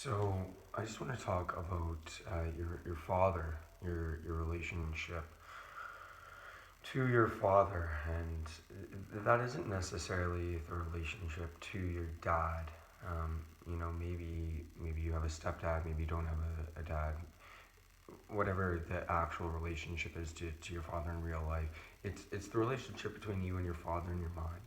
So I just want to talk about your father, your relationship to your father, and that isn't necessarily the relationship to your dad. Maybe you have a stepdad, maybe you don't have a dad. Whatever the actual relationship is to your father in real life, it's the relationship between you and your father in your mind.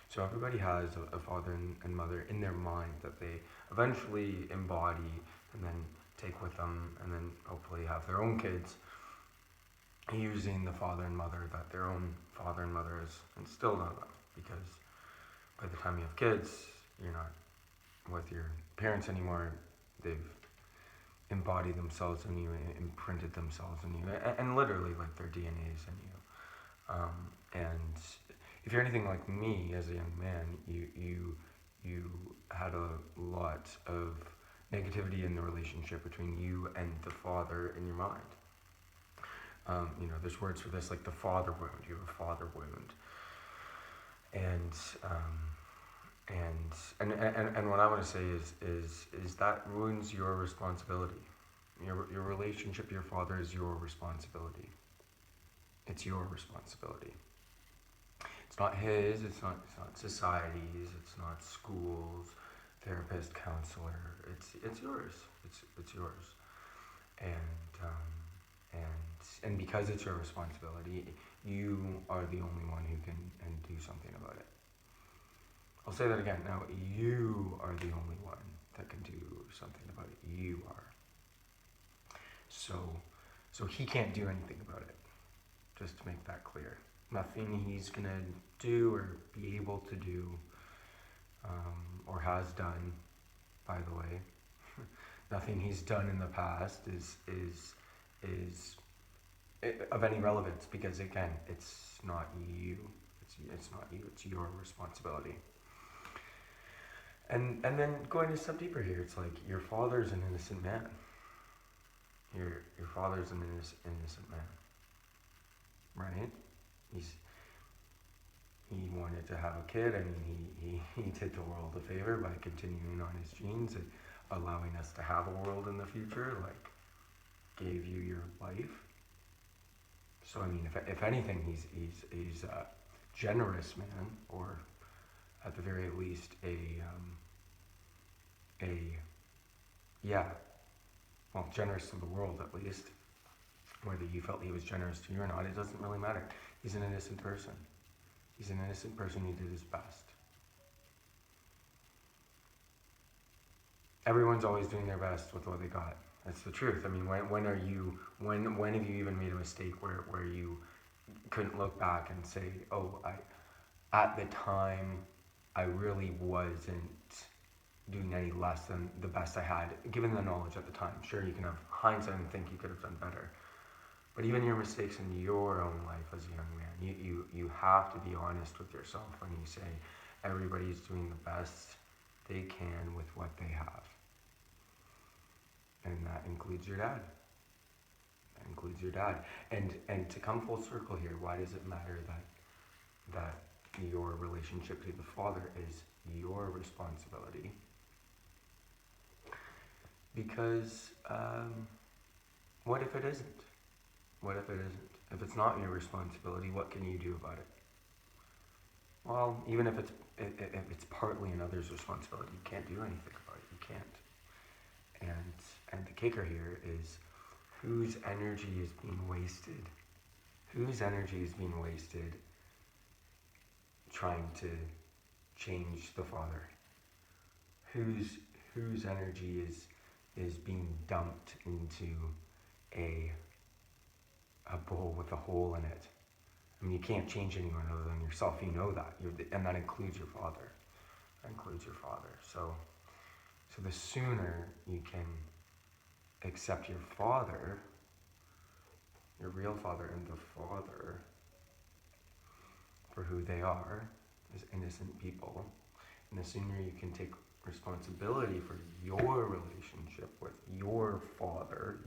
So everybody has a father and mother in their mind that they eventually embody and then take with them, and then hopefully have their own kids using the father and mother that their own father and mother has instilled on them. Because by the time you have kids, you're not with your parents anymore. They've embodied themselves in you, imprinted themselves in you, and literally like their DNA's in you. And if you're anything like me as a young man, you had a lot of negativity in the relationship between you and the father in your mind. There's words for this, like the father wound. You have a father wound, and and what I want to say is that ruins your responsibility. Your relationship to your father is your responsibility. It's your responsibility. It's not his. It's not society's. It's not schools, therapist, counselor. It's yours. It's yours. And and because it's your responsibility, you are the only one who can and do something about it. I'll say that again. Now, you are the only one that can do something about it. You are. So, so he can't do anything about it. Just to make that clear. Nothing he's gonna do or be able to do, or has done, by the way. Nothing he's done in the past is of any relevance, because again, it's not you. It's not you. It's your responsibility. And then going a step deeper here, it's like your father's an innocent man. Your father's an innocent man, right? He wanted to have a kid. I mean, he did the world a favor by continuing on his genes and allowing us to have a world in the future. Like, gave you your life. So I mean, if anything, he's a generous man, or at the very least yeah, well, generous to the world at least. Whether you felt he was generous to you or not, it doesn't really matter. He's an innocent person. He's an innocent person who did his best. Everyone's always doing their best with what they got. That's the truth. I mean, when have you even made a mistake where you couldn't look back and say, oh, at the time, I really wasn't doing any less than the best I had, given the knowledge at the time. Sure, you can have hindsight and think you could have done better. But even your mistakes in your own life as a young man, you have to be honest with yourself when you say everybody's doing the best they can with what they have. And that includes your dad. That includes your dad. And to come full circle here, why does it matter that your relationship to the father is your responsibility? Because what if it isn't? What if it isn't? If it's not your responsibility, what can you do about it? Well, even if it's partly another's responsibility, you can't do anything about it. You can't. And the kicker here is whose energy is being wasted? Whose energy is being wasted trying to change the father? Whose energy is being dumped into a bowl with a hole in it? I mean, you can't change anyone other than yourself. You know that, and that includes your father. That includes your father. So the sooner you can accept your father, your real father, and the father for who they are, as innocent people, and the sooner you can take responsibility for your relationship with your father,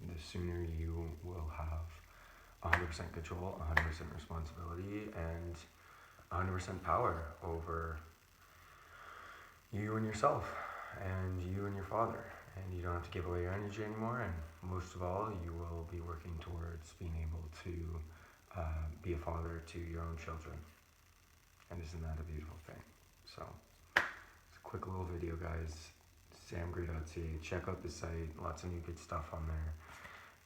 the sooner you will have 100% control, 100% responsibility, and 100% power over you and yourself, and you and your father. And you don't have to give away your energy anymore. And most of all, you will be working towards being able to be a father to your own children. And isn't that a beautiful thing? So, it's a quick little video, guys. samgray.ca. Check out the site. Lots of new good stuff on there.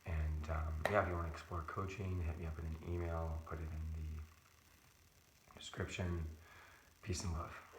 And yeah, if you want to explore coaching, hit me up in an email. I'll put it in the description. Peace and love.